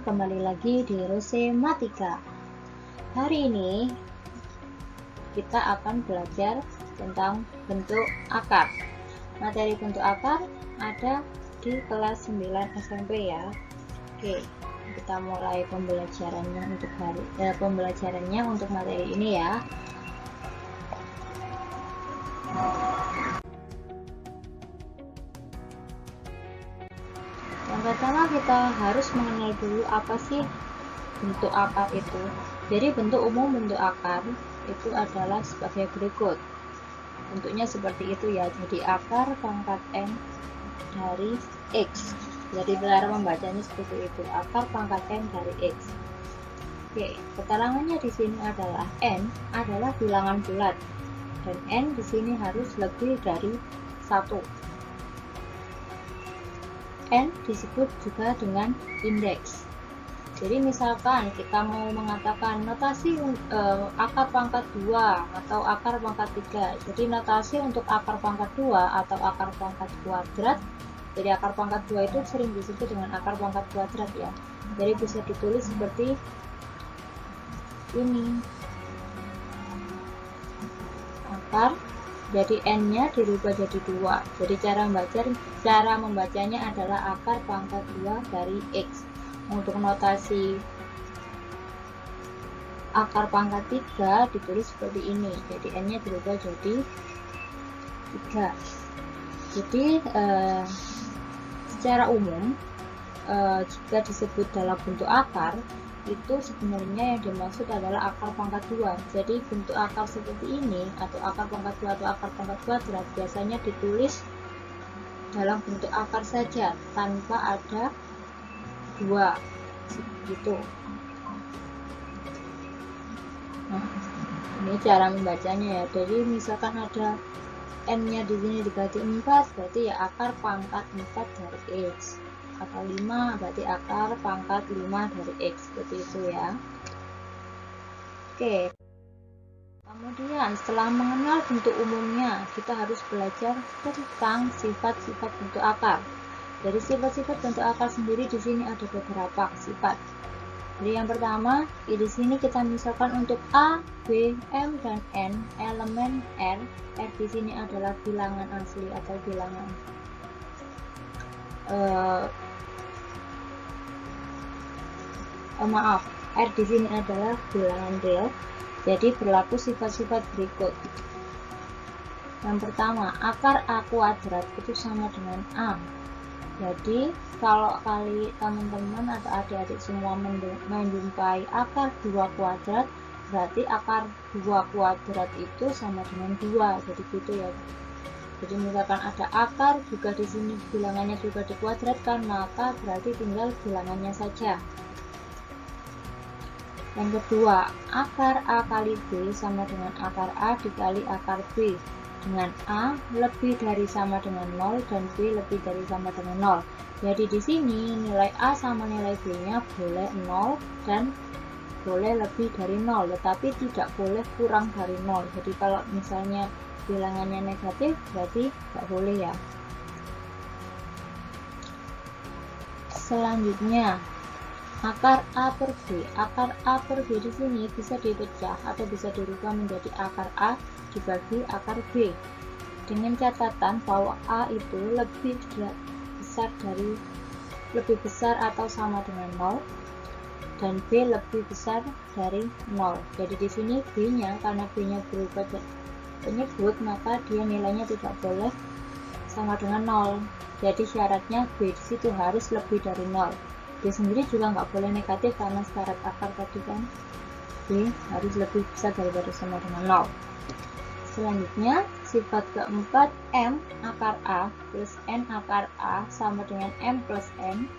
kembali lagi di Rosematika. Hari ini kita akan belajar tentang bentuk akar. Materi bentuk akar ada di kelas 9 SMP ya. Oke, kita mulai pembelajarannya untuk materi ini ya. Yang pertama kita harus mengenal dulu apa sih bentuk akar itu. Jadi bentuk umum bentuk akar itu adalah sebagai berikut. Bentuknya seperti itu ya. Jadi akar pangkat n dari x. Jadi cara membacanya seperti itu. Akar pangkat n dari x. Oke, keterangannya di sini adalah n adalah bilangan bulat dan n di sini harus lebih dari 1. N disebut juga dengan indeks. Jadi misalkan kita mau mengatakan notasi akar pangkat 2 atau akar pangkat 3. Jadi notasi untuk akar pangkat 2 atau akar pangkat kuadrat. Jadi akar pangkat 2 itu sering disebut dengan akar pangkat kuadrat ya. Jadi bisa ditulis seperti ini. Akar, jadi n-nya dirubah jadi 2. Jadi cara membacanya adalah akar pangkat 2 dari x. Untuk notasi akar pangkat 3 ditulis seperti ini. Jadi n-nya dirubah jadi 3. Jadi secara umum jika disebut dalam bentuk akar itu sebenarnya yang dimaksud adalah akar pangkat 2. Jadi bentuk akar seperti ini atau akar pangkat 2 atau akar pangkat kuadrat biasanya ditulis dalam bentuk akar saja tanpa ada 2 gitu. Nah, ini cara membacanya ya. Jadi misalkan ada n-nya di sini dikali 4 berarti ya akar pangkat 4 dari x. Atau 5 berarti akar pangkat 5 dari x, seperti itu ya. Oke, kemudian setelah mengenal bentuk umumnya kita harus belajar tentang sifat-sifat bentuk akar. Dari sifat-sifat bentuk akar sendiri di sini ada beberapa sifat. Jadi yang pertama di sini kita misalkan untuk a, b, m dan n elemen r di sini adalah bilangan asli atau bilangan R di sini adalah bilangan real. Jadi berlaku sifat-sifat berikut. Yang pertama, akar A kuadrat itu sama dengan A. Jadi kalau teman-teman atau adik-adik semua menjumpai akar 2 kuadrat, berarti akar 2 kuadrat itu sama dengan 2. Jadi gitu ya. Jadi misalkan ada akar juga di sini bilangannya juga dikuadratkan, maka berarti tinggal bilangannya saja. Yang kedua, akar A kali B sama dengan akar A dikali akar B, dengan A lebih dari sama dengan 0 dan B lebih dari sama dengan 0. Jadi di sini nilai A sama nilai B-nya boleh 0 dan boleh lebih dari 0, tetapi tidak boleh kurang dari 0. Jadi kalau misalnya bilangannya negatif berarti nggak boleh ya. Selanjutnya, akar A per B. Akar A per B di sini bisa dipecah atau bisa dirubah menjadi akar A dibagi akar B. Dengan catatan bahwa A itu lebih besar atau sama dengan 0 dan B lebih besar dari 0. Jadi di sini B-nya karena B-nya berubah penyebut, maka dia nilainya tidak boleh sama dengan 0. Jadi syaratnya B di situ harus lebih dari 0. B sendiri juga nggak boleh negatif karena syarat akar tadi kan B harus lebih besar daripada sama dengan 0. Selanjutnya sifat keempat, M akar A plus N akar A sama dengan M plus N.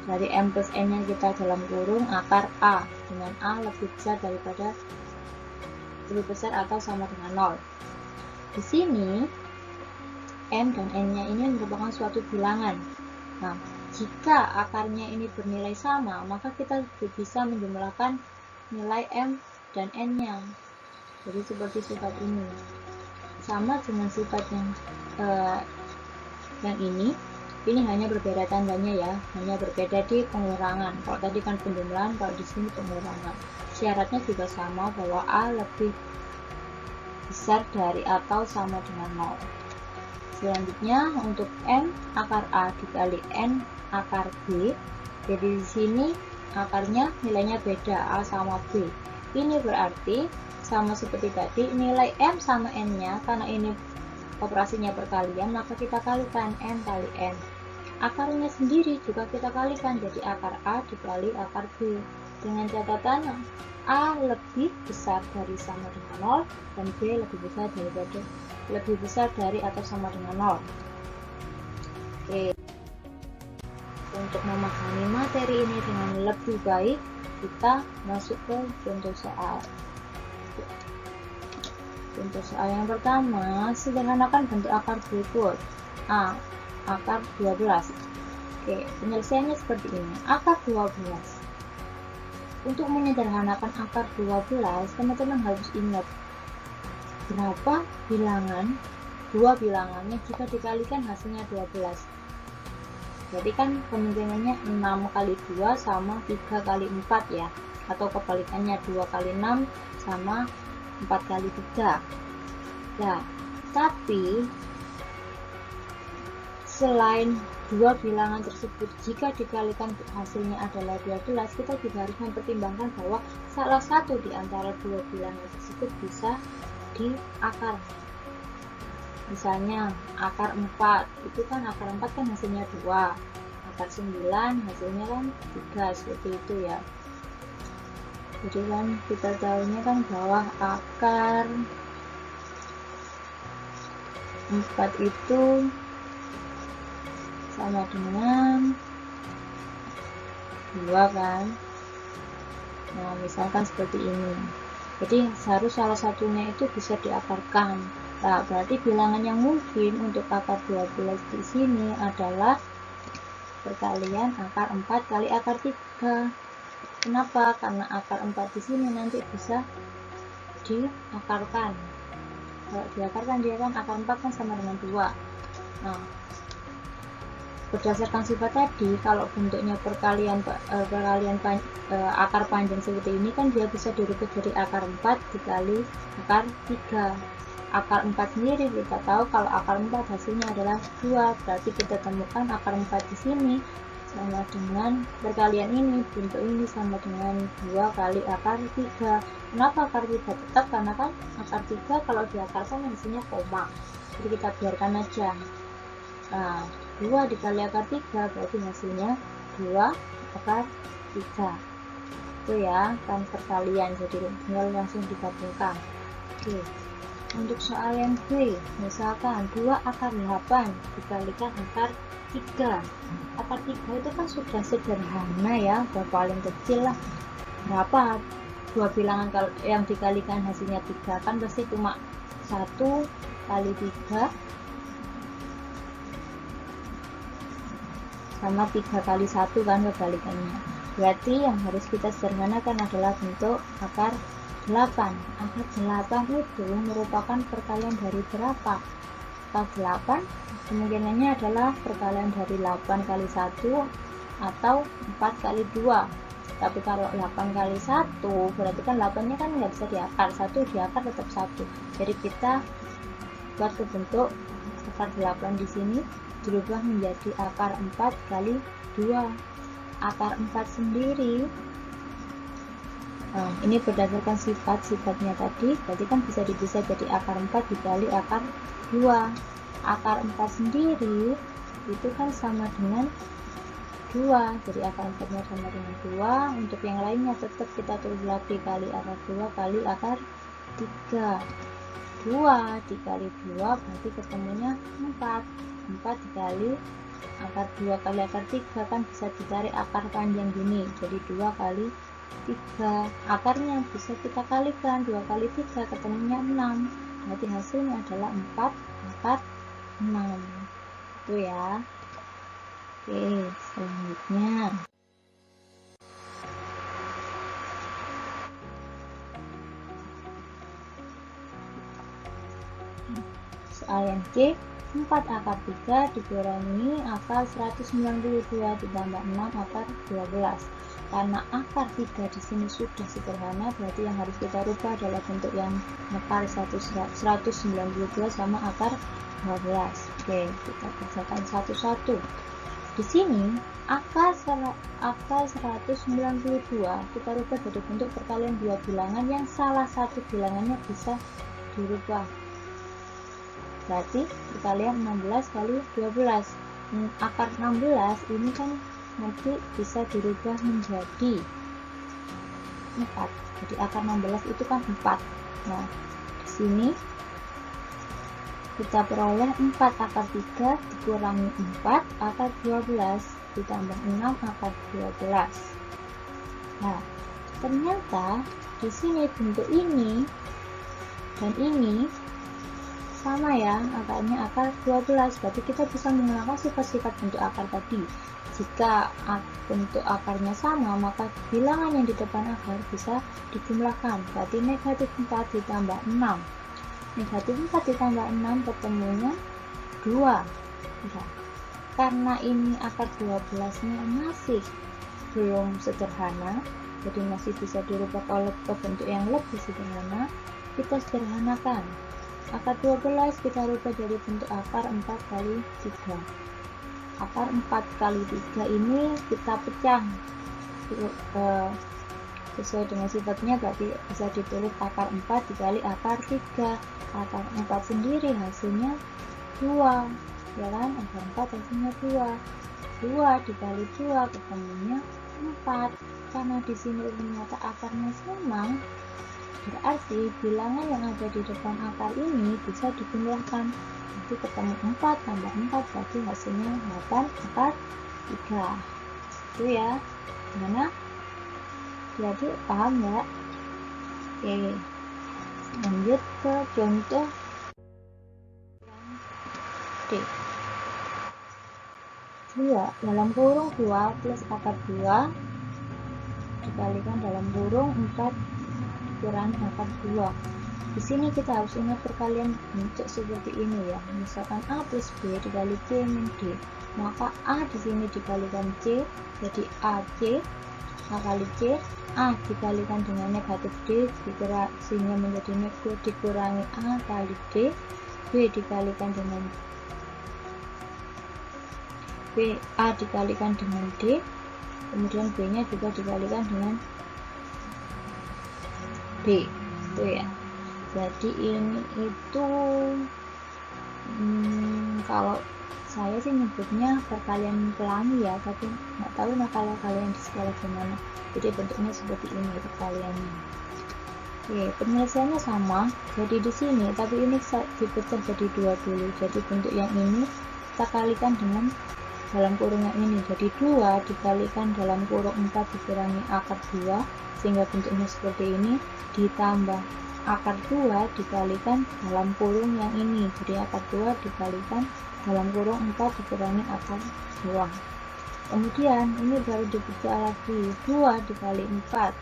Dari M plus N nya kita dalam kurung akar A dengan A lebih besar atau sama dengan 0. Di sini M dan N nya ini merupakan suatu bilangan. Nah, jika akarnya ini bernilai sama, maka kita bisa menjumlahkan nilai M dan N-nya. Jadi seperti sifat ini. Sama dengan sifat yang ini, Ini hanya berbeda tandanya ya, hanya berbeda di pengurangan. Kalau tadi kan penjumlahan, kalau di sini pengurangan. Syaratnya juga sama, bahwa A lebih besar dari atau sama dengan 0. Selanjutnya untuk N akar A dikali N akar B. Jadi di sini akarnya nilainya beda, A sama B. Ini berarti sama seperti tadi, nilai M sama N-nya, karena ini operasinya perkalian, maka kita kalikan N kali N. Akarnya sendiri juga kita kalikan, jadi akar A dikali akar B. Dengan catatan A lebih besar dari sama dengan 0 dan B lebih besar dari atau sama dengan 0. Oke. Untuk memahami materi ini dengan lebih baik, kita masuk ke contoh soal. Contoh soal yang pertama, sederhanakan bentuk akar berikut. A. Akar 12. Oke, penyelesaiannya seperti ini. Akar 12. Untuk menyederhanakan akar 12, teman-teman harus ingat berapa bilangan, dua bilangannya jika dikalikan hasilnya 12. Jadi kan kemungkinannya 6 kali 2 sama 3 kali 4 ya, atau kebalikannya 2 kali 6 sama 4 kali 3. Nah, tapi selain dua bilangan tersebut, jika dikalikan hasilnya adalah 12, kita juga harus mempertimbangkan bahwa salah satu di antara dua bilangan tersebut bisa diakar. Misalnya akar 4, itu kan akar 4 kan hasilnya 2, akar 9 hasilnya kan 3, seperti itu ya. Jadi kan kita tahunya kan bahwa akar 4 itu sama dengan 2 kan. Nah, misalkan seperti ini. Jadi harus salah satunya itu bisa diakarkan. Nah, berarti bilangan yang mungkin untuk akar 12 di sini adalah perkalian akar 4 kali akar 3. Kenapa? Karena akar 4 di sini nanti bisa diakarkan. Kalau diakarkan dia kan akar 4 kan sama dengan 2. Nah, berdasarkan sifat tadi, kalau bentuknya akar panjang seperti ini kan dia bisa dirubah jadi akar 4 dikali akar 3. Akar 4 sendiri kita tahu kalau akar 4 hasilnya adalah 2, berarti kita temukan akar 4 di sini sama dengan perkalian ini, bentuk ini sama dengan 2 kali akar 3. Kenapa akar 3 tetap? Karena kan akar 3 kalau diakarkan hasilnya koma, jadi kita biarkan aja. Nah, 2 dikali akar 3 berarti hasilnya 2 akar 3. Itu ya, kan perkalian, jadi tinggal langsung digabungkan. Oke. Untuk soal yang B, misalkan 2 akar 8 dikalikan akar 3. Akar 3 itu kan sudah sederhana ya, udah paling kecil lah. Berapa dua bilangan yang dikalikan hasilnya 3, kan pasti cuma 1 kali 3 sama 3 kali 1 kan kebalikannya. Berarti yang harus kita sederhanakan adalah bentuk akar 8. Akar 8 itu merupakan perkalian dari berapa? Akar 8 kemungkinannya adalah perkalian dari 8 kali 1 atau 4 kali 2. Tapi kalau 8 kali 1 berarti kan 8 nya kan nggak bisa diakar, 1 diakar tetap 1. Jadi kita buat ke bentuk akar 8 di sini berubah menjadi akar 4 kali 2. Akar 4 sendiri, nah, ini berdasarkan sifat-sifatnya tadi, berarti kan bisa dipisah jadi akar 4 dikali akar 2. Akar 4 sendiri itu kan sama dengan 2, jadi akar 4 nya sama dengan 2. Untuk yang lainnya tetap kita tulis lagi kali akar 2 kali akar 3. 2 dikali 2 berarti ketemunya 4. 4 dikali akar 2 kali akar 3 kan bisa dicari akar panjang gini, jadi 2 kali 3. Akarnya bisa kita kalikan, 2 kali 3 ketemunya 6, berarti hasilnya adalah 4 akar 6. Itu ya. Oke, selanjutnya soal yang C, 4 akar 3 dikurangi akar 192 ditambah 6 akar 12. Karena akar 3 di sini sudah sederhana, berarti yang harus kita rubah adalah bentuk yang akar 192 sama akar 12. Oke, kita kerjakan satu-satu. Di sini akar 192 kita rubah jadi bentuk perkalian dua bilangan yang salah satu bilangannya bisa dirubah. Berarti perkalian 16 kali 12. Akar 16 ini kan nanti bisa dirubah menjadi 4. Jadi akar 16 itu kan 4. Nah, di sini kita peroleh 4 akar 3 dikurangi 4 akar 12 ditambah 6 akar 12. Nah, ternyata di sini bentuk ini dan ini sama ya, akarnya akar 12. Berarti kita bisa menggunakan sifat-sifat bentuk akar tadi. Jika bentuk akarnya sama, maka bilangan yang di depan akar bisa dijumlahkan. Berarti negatif 4 ditambah 6. Negatif 4 ditambah 6 ketemunya 2. Ya. Karena ini akar 12-nya masih belum sederhana, jadi masih bisa dirubah ke bentuk yang lebih sederhana, kita sederhanakan. Akar 12 kita rubah jadi bentuk akar 4 kali 3. Akar 4 kali 3 ini kita pecah sesuai dengan sifatnya, berarti bisa ditulis akar 4 dikali akar 3. Akar 4 sendiri hasilnya 2, ya kan? Akar 4 hasilnya 2. 2 dikali 2 ketemunya 4. Karena di sini ternyata akarnya sama, berarti bilangan yang ada di depan akar ini bisa dijumlahkan. Nanti ketemu 4 tambah 4 berarti hasilnya 8 akar 3. Itu ya. Gimana? Jadi paham ya? Oke. Lanjut ke contoh yang D. 2 dalam kurung 2 plus akar 2 dikalikan dalam kurung 4 dikurangi akar 2. Di sini kita harus ingat perkalian bentuk seperti ini ya. Misalkan A plus B dikali C min D, maka A di sini dikalikan C jadi AC. A kali C, A dikalikan dengan negatif D dikuranginya menjadi negatif dikurangi A kali D. B dikalikan dengan B, A dikalikan dengan D, kemudian B nya juga dikalikan dengan D. Itu ya. Jadi ini itu kalau saya sih nyebutnya perkalian pelangi ya, tapi nggak tahu nah kalau kalian di sekolah gimana. Jadi bentuknya seperti ini perkaliannya. Oke, penyelesaiannya sama. Jadi di sini, tapi ini dipecah jadi 2 dulu. Jadi bentuk yang ini kita kalikan dengan dalam kurung yang ini. Jadi 2 dikalikan dalam kurung 4 dikurangi akar 2 sehingga bentuknya seperti ini, ditambah akar 2 dikalikan dalam kurung yang ini. Jadi akar 2 dikalikan dalam kurung 4 dikurangi akar 2. Kemudian ini baru dipecah lagi. 2 dikali 4.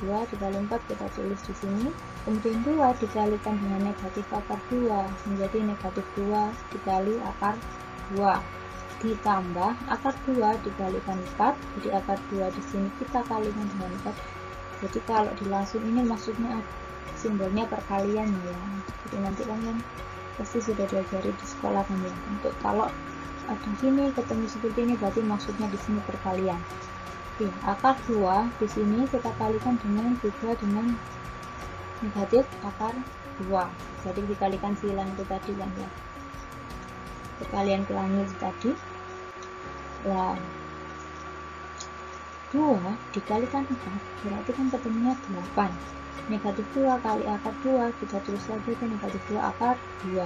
2 dikali 4 kita tulis di sini. Kemudian 2 dikalikan dengan negatif akar 2 menjadi negatif 2 dikali akar 2. Ditambah akar 2 dikalikan 4. Jadi akar 2 di sini kita kalikan dengan 4. Jadi kalau dilangsung ini maksudnya simbolnya perkalian ya. Jadi nanti kalian pasti sudah diajari di sekolah kan ya. Untuk kalau ada sini ketemu seperti ini berarti maksudnya di sini perkalian. Oke, akar 2 di sini kita kalikan dengan juga dengan negatif akar 2. Jadi dikalikan silang itu tadi kan ya. Perkalian pelangi itu tadi. Nah, 2 dikalikan 4 berarti kan ketemunya 8. Negatif 2 kali akar 2 kita tulis lagi ke negatif 2 akar 2.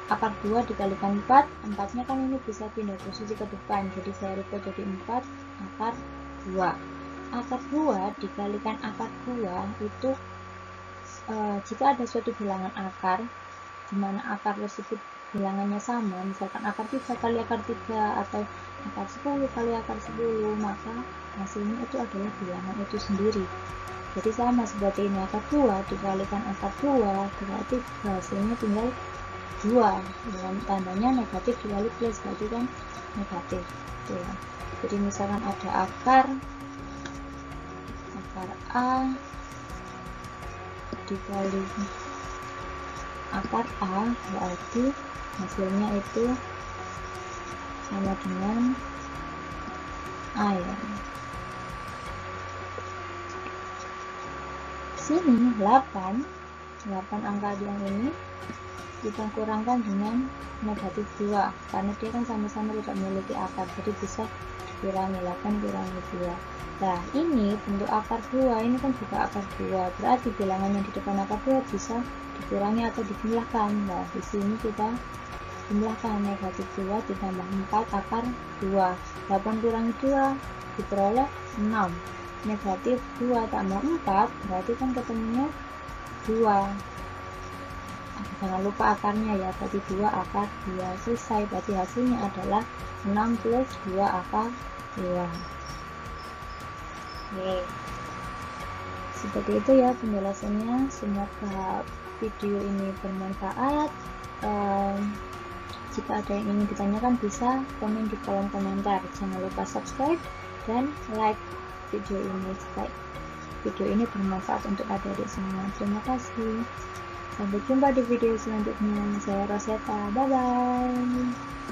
Akar 2 dikalikan 4, 4 nya kan ini bisa pindah posisi ke depan, jadi saya rubah jadi 4 akar 2. Akar 2 dikalikan akar 2 itu jika ada suatu bilangan akar di mana akar tersebut bilangannya sama, misalkan akar 3 kali akar 3 atau akar 10 kali akar 10, maka hasilnya itu adalah bilangan itu sendiri. Jadi sama seperti ini, akar 2 dikalikan akar 2 berarti hasilnya tinggal 2 dengan tandanya negatif dikali plus, berarti kan negatif gitu ya. Jadi misalkan ada akar A dikali akar A, berarti hasilnya itu sama dengan A ya. Sini 8 angka yang ini kita kurangkan dengan negatif 2 karena dia kan sama-sama tidak memiliki akar, jadi bisa dikurangi 8 kurangi 2. Nah ini bentuk akar 2, ini kan juga akar 2, berarti bilangan yang di depan akar 2 bisa dikurangi atau dijumlahkan. Nah di sini kita jumlahkan negatif 2 ditambah 4 akar 2, 8 kurangi 2 diperoleh 6, negatif 2 tambah 4 berarti kan ketemunya 2. Jangan lupa akarnya ya, berarti 2 akar 2, selesai. Berarti hasilnya adalah 6 plus 2 akar 2. Oke, seperti itu ya penjelasannya. Semoga video ini bermanfaat. Jika ada yang ingin ditanyakan bisa komen di kolom komentar. Jangan lupa subscribe dan like video ini jika video ini bermanfaat untuk adik-adik semua. Terima kasih. Sampai jumpa di video selanjutnya. Saya Rosetta. Bye bye.